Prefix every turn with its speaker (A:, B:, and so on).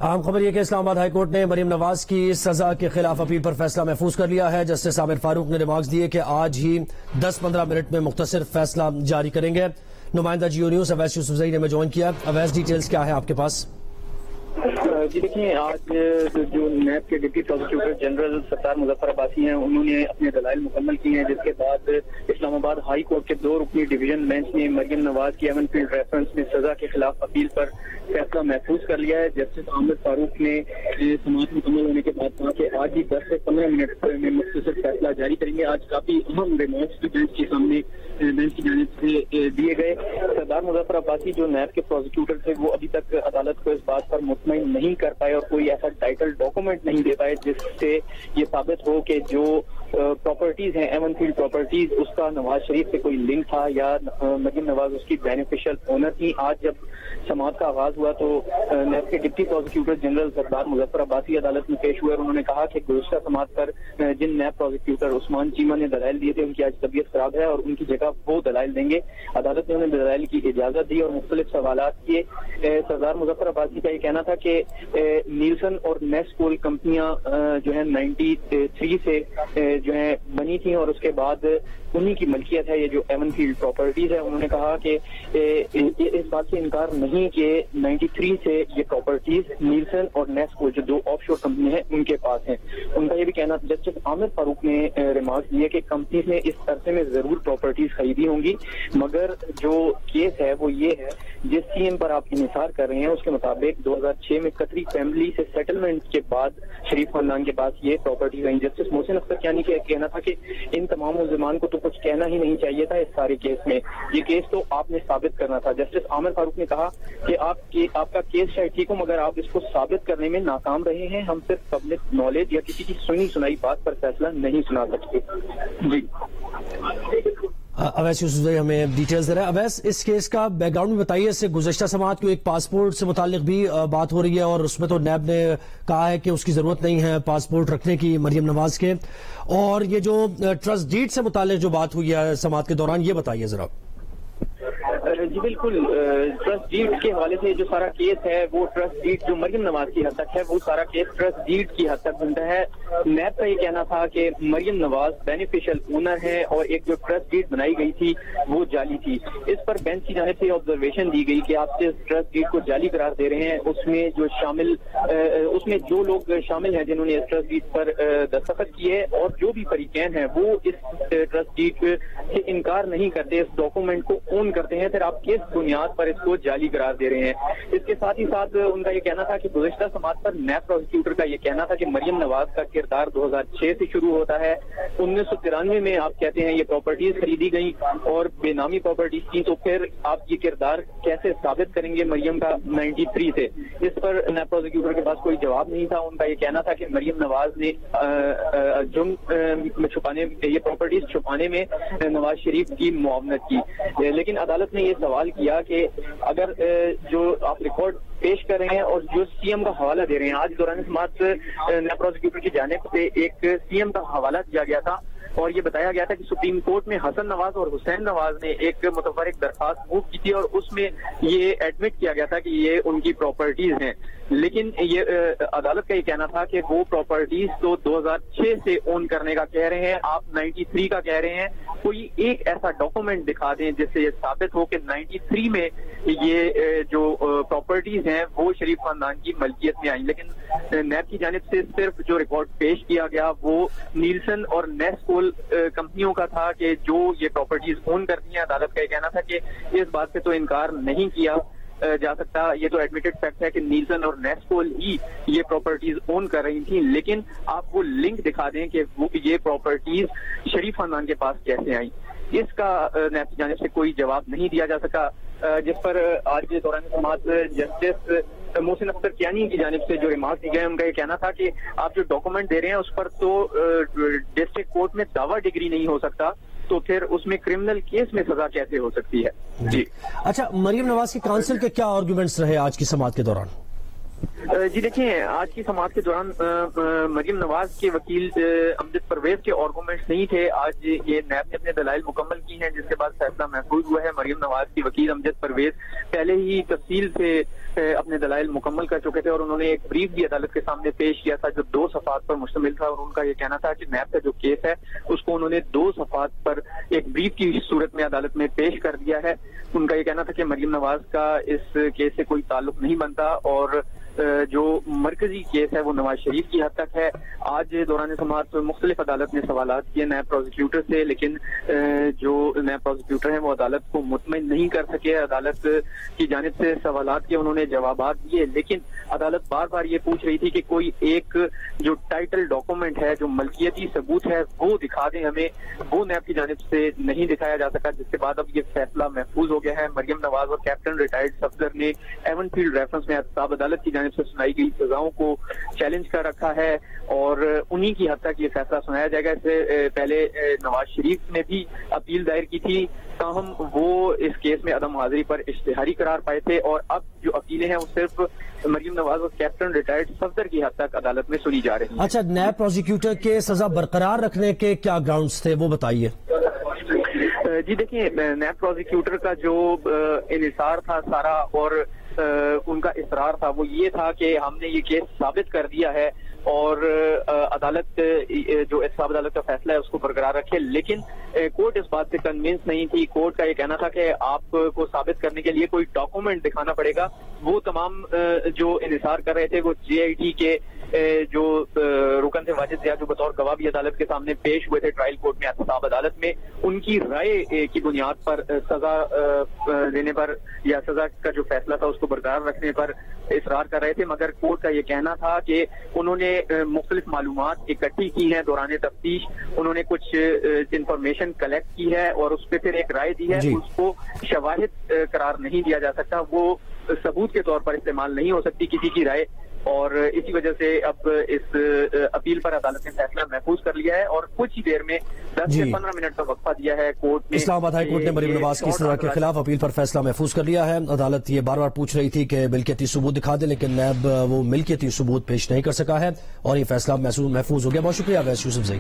A: اہم خبر یہ کہ اسلام آباد ہائی کورٹ نے مریم نواز کی سزا کے خلاف اپیل پر فیصلہ محفوظ کر لیا ہے۔ جسٹس عامر فاروق نے ریمارکس دیے کہ آج ہی 10-15 منٹ میں مختصر فیصلہ جاری کریں گے۔ نمائندہ جیو نیوز اویس یوسفزئی نے ہمیں جوائن کیا۔ اویس، ڈیٹیلز کیا ہے آپ کے پاس؟
B: جی دیکھیں، آج جو نیب کے ڈپٹی پروسیکیوٹر جنرل ستار مظفر عباسی ہیں، انہوں نے اپنے دلائل مکمل کیے ہیں، جس کے بعد اسلام آباد ہائی کورٹ کے 2 رکنی ڈویژن بینچ نے مریم نواز کی ایون فیلڈ ریفرنس میں سزا کے خلاف اپیل پر فیصلہ محفوظ کر لیا ہے۔ جسٹس عامر فاروق نے سماعت مکمل ہونے کے بعد کہا کہ آج ہی 10 سے 15 منٹ میں مختصر فیصلہ جاری کریں گے۔ آج کافی اہم ریمارکس بینچ کے سامنے بینچ کی جانب سے دیے گئے۔ سردار مظفر عباسی جو نیب کے پروسیکیوٹر تھے، وہ ابھی تک عدالت کو اس بات پر مطمئن نہیں کر پائے اور کوئی ایسا ٹائٹل ڈاکومنٹ نہیں دے پائے جس سے یہ ثابت ہو کہ جو پراپرٹیز ہیں ایون فیلڈ پراپرٹیز، اس کا نواز شریف سے کوئی لنک تھا یا مریم نواز اس کی بینیفیشل اونر تھی۔ آج جب سماعت کا آغاز ہوا تو نیب کے ڈپٹی پروسیکیوٹر جنرل سردار مظفر عباسی عدالت میں پیش ہوئے اور انہوں نے کہا کہ گزشتہ سماعت پر جن نیب پروسیکیوٹر عثمان چیمہ نے دلائل دیے تھے، ان کی آج طبیعت خراب ہے اور ان کی جگہ وہ دلائل دیں گے۔ عدالت نے انہیں دلائل کی اجازت دی اور مختلف سوالات کیے۔ سردار مظفر عباسی کا یہ کہنا تھا کہ نیلسن اور نیسکول کمپنیاں جو ہیں 93 سے جو ہیں بنی تھیں اور اس کے بعد انہی کی ملکیت ہے یہ جو ایون فیلڈ پراپرٹیز ہے۔ انہوں نے کہا کہ اس بات سے انکار نہیں کہ 93 سے یہ پراپرٹیز نیلسن اور نیسکول جو 2 آف شور کمپنی ہیں ان کے پاس ہیں۔ ان کا یہ بھی کہنا، جسٹس عامر فاروق نے ریمارک دیے کہ کمپنیز نے اس عرصے میں ضرور پراپرٹیز خریدی ہوں گی، مگر جو کیس ہے وہ یہ ہے جس سی ایم پر آپ انحصار کر رہے ہیں اس کے مطابق 2006 میں قطری فیملی سے سیٹلمنٹ کے بعد شریف خاندان کے پاس یہ پراپرٹیز آئیں۔ جسٹس محسن اختر کیانی کا کہنا تھا کہ ان تمام ملزمان کو تو کچھ کہنا ہی نہیں چاہیے تھا اس سارے کیس میں، یہ کیس تو آپ نے ثابت کرنا تھا۔ جسٹس عامر فاروق نے کہا کہ آپ کا کیس شاید ٹھیک ہو مگر آپ اس کو ثابت کرنے میں ناکام رہے ہیں، ہم صرف پبلک نالج یا کسی کی سنی سنائی بات پر فیصلہ نہیں سنا سکتے۔ جی
A: اویس یوسفزئی ہمیں ڈیٹیلز دے رہا ہے۔ اویس، اس کیس کا بیک گراؤنڈ بھی بتائیے۔ اس سے گزشتہ سماعت کو ایک پاسپورٹ سے متعلق بھی بات ہو رہی ہے اور اس میں تو نیب نے کہا ہے کہ اس کی ضرورت نہیں ہے پاسپورٹ رکھنے کی مریم نواز کے، اور یہ جو ٹرسٹ ڈیڈ سے متعلق جو بات ہوئی ہے سماعت کے دوران، یہ بتائیے ذرا۔
B: جی بالکل، ٹرسٹ ڈیڈ کے حوالے سے جو سارا کیس ہے وہ ٹرسٹ ڈیڈ جو مریم نواز کی حد تک ہے وہ سارا کیس ٹرسٹ ڈیڈ کی حد تک بنتا ہے۔ نیب کا یہ کہنا تھا کہ مریم نواز بینیفیشل اونر ہے اور ایک جو ٹرسٹ ڈیڈ بنائی گئی تھی وہ جعلی تھی۔ اس پر بینچ کی جانب سے آبزرویشن دی گئی کہ آپ سے ٹرسٹ ڈیڈ کو جعلی قرار دے رہے ہیں، اس میں جو لوگ شامل ہیں جنہوں نے اس ٹرسٹ ڈیڈ پر دستخط کیے اور جو بھی فریقین ہیں وہ اس ٹرسٹ ڈیڈ سے انکار نہیں کرتے، اس ڈاکومنٹ کو اون کرتے ہیں، پھر آپ کس بنیاد پر اس کو جعلی قرار دے رہے ہیں۔ اس کے ساتھ ہی ساتھ ان کا یہ کہنا تھا کہ گزشتہ سماعت پر نیب پروسیکیوٹر کا یہ کہنا تھا کہ مریم نواز کا کردار 2006 سے شروع ہوتا ہے۔ 1993 میں آپ کہتے ہیں یہ پراپرٹیز خریدی گئیں اور بے نامی پراپرٹیز تھیں، تو پھر آپ یہ کردار کیسے ثابت کریں گے مریم کا 93 سے؟ اس پر نیب پروسیکیوٹر کے پاس کوئی جواب نہیں تھا۔ ان کا یہ کہنا تھا کہ مریم نواز نے جرم چھپانے، یہ پراپرٹیز چھپانے میں نواز شریف کی معاونت کی، لیکن عدالت نے یہ سوال کیا کہ اگر جو آپ ریکارڈ پیش کر رہے ہیں اور جو سی ایم کا حوالہ دے رہے ہیں، آج دوران سماعت نیب پروسیکیوٹر کی جانب سے ایک سی ایم کا حوالہ دیا گیا تھا اور یہ بتایا گیا تھا کہ سپریم کورٹ میں حسن نواز اور حسین نواز نے ایک متفرق درخواست موو کی تھی اور اس میں یہ ایڈمٹ کیا گیا تھا کہ یہ ان کی پراپرٹیز ہیں، لیکن یہ عدالت کا یہ کہنا تھا کہ وہ پراپرٹیز تو 2006 سے اون کرنے کا کہہ رہے ہیں، آپ 93 کا کہہ رہے ہیں، کوئی ایک ایسا ڈاکومنٹ دکھا دیں جس سے یہ ثابت ہو کہ 93 میں یہ جو پراپرٹیز ہیں وہ شریف خاندان کی ملکیت میں آئیں۔ لیکن نیب کی جانب سے صرف جو ریکارڈ پیش کیا گیا وہ نیلسن اور نیسکول کمپنیوں کا تھا کہ جو یہ پراپرٹیز اون کرتی ہیں۔ عدالت کا یہ کہنا تھا کہ اس بات سے تو انکار نہیں کیا جا سکتا، یہ تو ایڈمیٹڈ فیکٹ ہے کہ نیلسن اور نیسکول ہی یہ پراپرٹیز اون کر رہی تھیں، لیکن آپ وہ لنک دکھا دیں کہ وہ یہ پراپرٹیز شریف خاندان کے پاس کیسے آئیں۔ اس کا نیب کی جانب سے کوئی جواب نہیں دیا جا سکا، جس پر آج دوران سماعت جسٹس محسن اختر کیانی کی جانب سے جو ریمارک دیے گئے ان کا یہ کہنا تھا کہ آپ جو ڈاکومنٹ دے رہے ہیں اس پر تو ڈسٹرکٹ کورٹ میں دعویٰ ڈگری نہیں ہو سکتا، تو پھر اس میں کرمنل کیس میں سزا کیسے ہو سکتی ہے؟ جی
A: اچھا، مریم نواز کی کانسل کے کیا آرگومنٹس رہے آج کی سماعت کے دوران؟
B: جی دیکھیں، آج کی سماعت کے دوران مریم نواز کے وکیل امجد پرویز کے آرگومنٹس نہیں تھے. آج یہ نیب نے اپنے دلائل مکمل کی ہیں جس کے بعد فیصلہ محفوظ ہوا ہے. مریم نواز کی وکیل امجد پرویز پہلے ہی تفصیل سے اپنے دلائل مکمل کر چکے تھے اور انہوں نے ایک بریف بھی عدالت کے سامنے پیش کیا تھا جو 2 صفحات پر مشتمل تھا، اور ان کا یہ کہنا تھا کہ نیب کا جو کیس ہے اس کو انہوں نے 2 صفحات پر ایک بریف کی صورت میں عدالت میں پیش کر دیا ہے. ان کا یہ کہنا تھا کہ مریم نواز کا اس کیس سے کوئی تعلق نہیں بنتا اور جو مرکزی کیس ہے وہ نواز شریف کی حد تک ہے. آج دوران سماعت مختلف عدالت نے سوالات کیے نیب پروزیکیوٹر سے، لیکن جو نیب پروزیکیوٹر ہیں وہ عدالت کو مطمئن نہیں کر سکے. عدالت کی جانب سے سوالات کے انہوں نے جوابات دیے، لیکن عدالت بار بار یہ پوچھ رہی تھی کہ کوئی ایک جو ٹائٹل ڈاکومنٹ ہے، جو ملکیتی ثبوت ہے وہ دکھا دیں ہمیں. وہ نیب کی جانب سے نہیں دکھایا جا سکا، جس کے بعد اب یہ فیصلہ محفوظ ہو گیا ہے. مریم نواز اور کیپٹن ریٹائرڈ سفدر نے ایون فیلڈ ریفرنس میں احتساب عدالت کی جانب سے سنائی گئی سزاؤں کو چیلنج کر رکھا ہے اور انہی کی حد تک یہ فیصلہ سنایا جائے گا. اس سے پہلے نواز شریف نے بھی اپیل دائر کی تھی، تاہم وہ اس کیس میں عدم حاضری پر اشتہاری قرار پائے تھے، اور اب جو اپیلیں ہیں وہ صرف مریم نواز اور کیپٹن ریٹائرڈ صفدر کی حد تک عدالت میں سنی جا رہی ہیں.
A: اچھا، نیب پروزیکیوٹر کے سزا برقرار رکھنے کے کیا گراؤنڈز تھے وہ بتائیے.
B: جی دیکھیں، نیب پروزیکیوٹر کا جو انحصار تھا سارا اور ان کا اصرار تھا وہ یہ تھا کہ ہم نے یہ کیس ثابت کر دیا ہے اور عدالت جو احتساب عدالت کا فیصلہ ہے اس کو برقرار رکھے. لیکن کورٹ اس بات سے کنونس نہیں تھی. کورٹ کا یہ کہنا تھا کہ آپ کو ثابت کرنے کے لیے کوئی ڈاکومنٹ دکھانا پڑے گا. وہ تمام جو انحصار کر رہے تھے وہ JIT کے جو رکن تھے واجد ضیاء، جو بطور گواہ بھی عدالت کے سامنے پیش ہوئے تھے ٹرائل کورٹ میں احتساب عدالت میں، ان کی رائے کی بنیاد پر سزا دینے پر یا سزا کا جو فیصلہ تھا اس کو برقرار رکھنے پر اصرار کر رہے تھے. مگر کورٹ کا یہ کہنا تھا کہ انہوں نے مختلف معلومات اکٹھی کی ہیں دوران تفتیش، انہوں نے کچھ انفارمیشن کلیکٹ کی ہے اور اس پہ پھر ایک رائے دی ہے. اس کو شواہد قرار نہیں دیا جا سکتا، وہ ثبوت کے طور پر استعمال نہیں ہو سکتی کسی کی رائے، اور اسی وجہ سے اب اس اپیل پر عدالت نے فیصلہ محفوظ کر لیا ہے اور کچھ ہی دیر میں 10 سے 15 منٹ کا وقفہ دیا ہے کورٹ نے.
A: اسلام آباد ہائی کورٹ نے مریم نواز کی سزا کے خلاف اپیل پر فیصلہ محفوظ کر لیا ہے. عدالت یہ بار بار پوچھ رہی تھی کہ ملکیتی ثبوت دکھا دے، لیکن نیب وہ ملکیتی ثبوت پیش نہیں کر سکا ہے اور یہ فیصلہ محفوظ ہو گیا. بہت شکریہ اویس یوسف زئی.